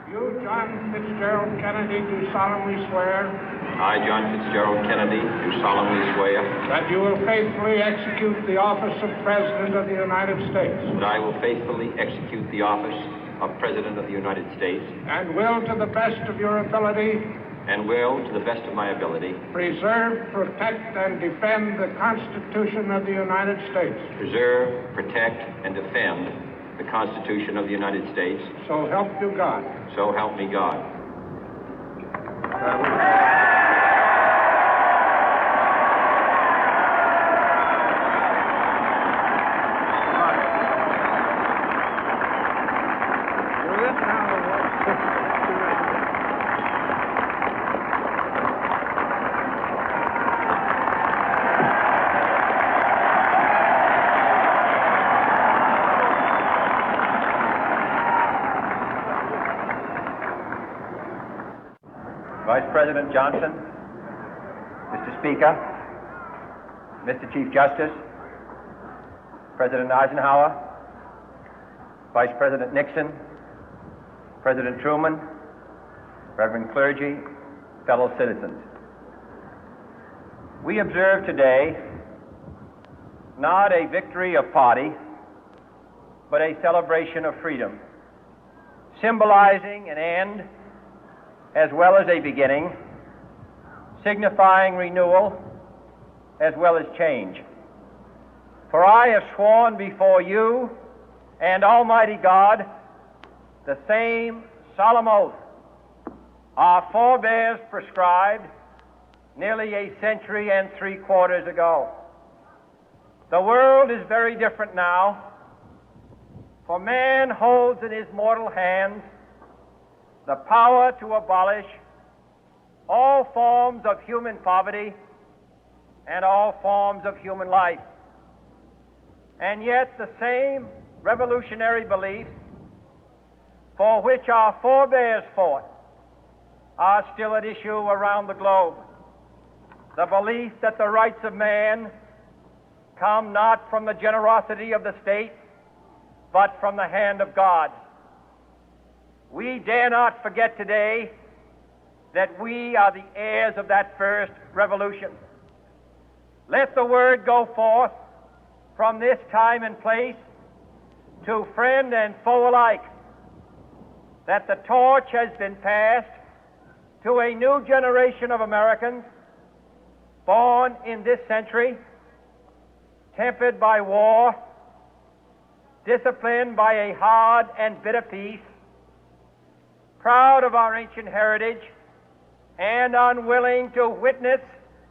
You, John Fitzgerald Kennedy, do solemnly swear. I, John Fitzgerald Kennedy, do solemnly swear. That you will faithfully execute the office of President of the United States. That I will faithfully execute the office of President of the United States. And will, to the best of your ability. And will, to the best of my ability. Preserve, protect, and defend the Constitution of the United States. Preserve, protect, and defend the Constitution of the United States. So help you God. So help me God. Vice President Johnson, Mr. Speaker, Mr. Chief Justice, President Eisenhower, Vice President Nixon, President Truman, Reverend clergy, fellow citizens. We observe today not a victory of party, but a celebration of freedom, symbolizing an end as well as a beginning, signifying renewal as well as change. For I have sworn before you and Almighty God the same solemn oath our forebears prescribed nearly a century and 3/4 ago. The world is very different now, for man holds in his mortal hands the power to abolish all forms of human poverty and all forms of human life. And yet the same revolutionary beliefs for which our forebears fought are still at issue around the globe. The belief that the rights of man come not from the generosity of the state, but from the hand of God. We dare not forget today that we are the heirs of that first revolution. Let the word go forth from this time and place to friend and foe alike that the torch has been passed to a new generation of Americans born in this century, tempered by war, disciplined by a hard and bitter peace, proud of our ancient heritage, and unwilling to witness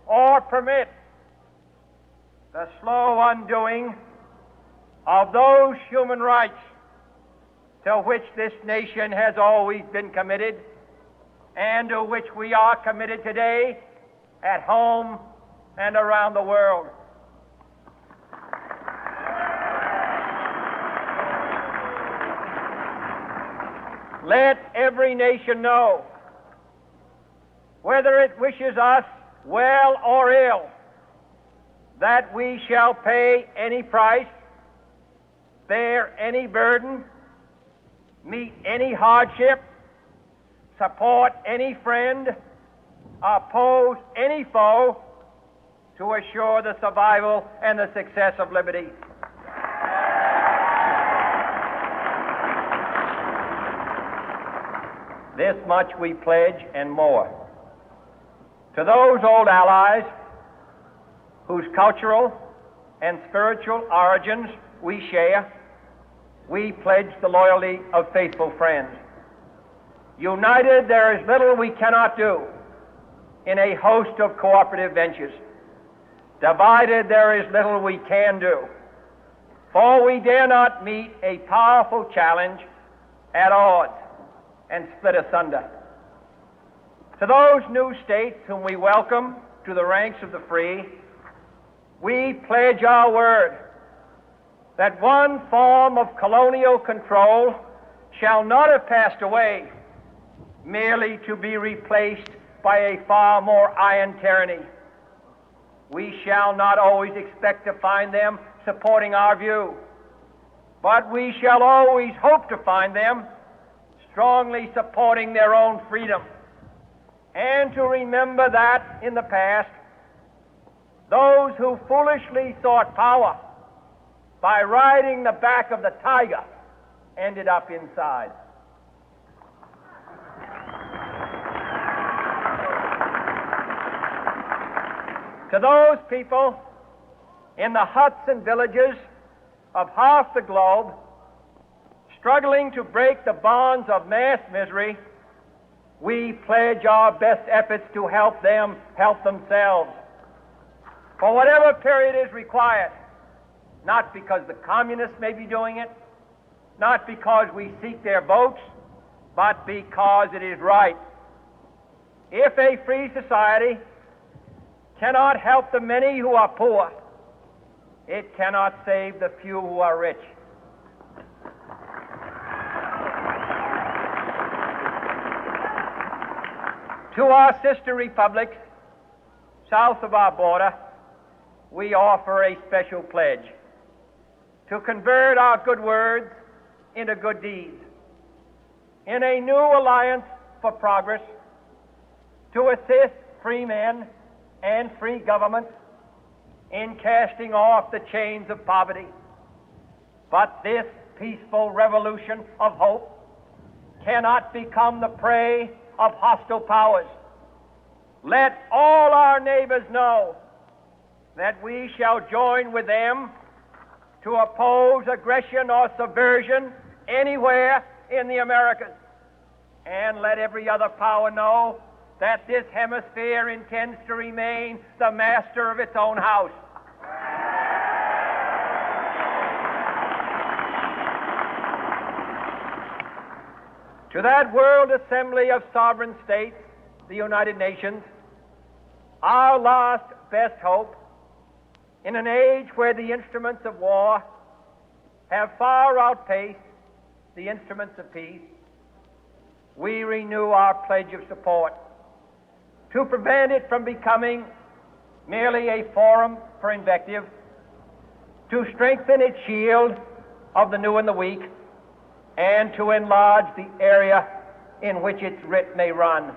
or permit the slow undoing of those human rights to which this nation has always been committed and to which we are committed today at home and around the world. Let every nation know, whether it wishes us well or ill, that we shall pay any price, bear any burden, meet any hardship, support any friend, oppose any foe to assure the survival and the success of liberty. This much we pledge and more. To those old allies whose cultural and spiritual origins we share, we pledge the loyalty of faithful friends. United, there is little we cannot do in a host of cooperative ventures. Divided, there is little we can do, for we dare not meet a powerful challenge at odds and split asunder. To those new states whom we welcome to the ranks of the free, we pledge our word that one form of colonial control shall not have passed away, merely to be replaced by a far more iron tyranny. We shall not always expect to find them supporting our view, but we shall always hope to find them strongly supporting their own freedom, and to remember that in the past, those who foolishly sought power by riding the back of the tiger ended up inside. To those people in the huts and villages of half the globe struggling to break the bonds of mass misery, we pledge our best efforts to help them help themselves for whatever period is required, not because the communists may be doing it, not because we seek their votes, but because it is right. If a free society cannot help the many who are poor, it cannot save the few who are rich. To our sister republics south of our border, we offer a special pledge to convert our good words into good deeds, in a new alliance for progress, to assist free men and free governments in casting off the chains of poverty. But this peaceful revolution of hope cannot become the prey of hostile powers. Let all our neighbors know that we shall join with them to oppose aggression or subversion anywhere in the Americas. And let every other power know that this hemisphere intends to remain the master of its own house. To that World Assembly of Sovereign States, the United Nations, our last best hope, in an age where the instruments of war have far outpaced the instruments of peace, we renew our pledge of support to prevent it from becoming merely a forum for invective, to strengthen its shield of the new and the weak, and to enlarge the area in which its writ may run.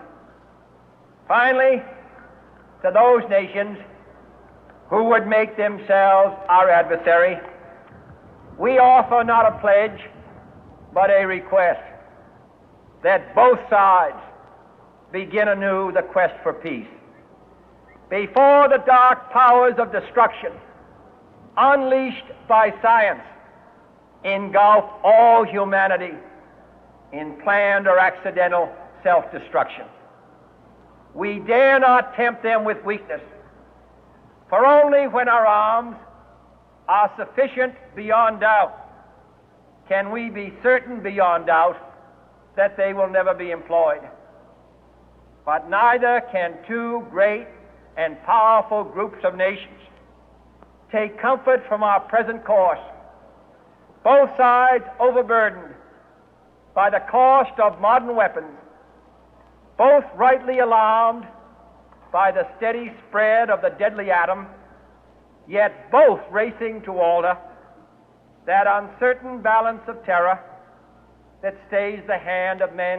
Finally, to those nations who would make themselves our adversary, we offer not a pledge, but a request that both sides begin anew the quest for peace. Before the dark powers of destruction, unleashed by science, engulf all humanity in planned or accidental self-destruction, we dare not tempt them with weakness, for only when our arms are sufficient beyond doubt can we be certain beyond doubt that they will never be employed. But neither can two great and powerful groups of nations take comfort from our present course, both sides overburdened by the cost of modern weapons, both rightly alarmed by the steady spread of the deadly atom, yet both racing to alter that uncertain balance of terror that stays the hand of man.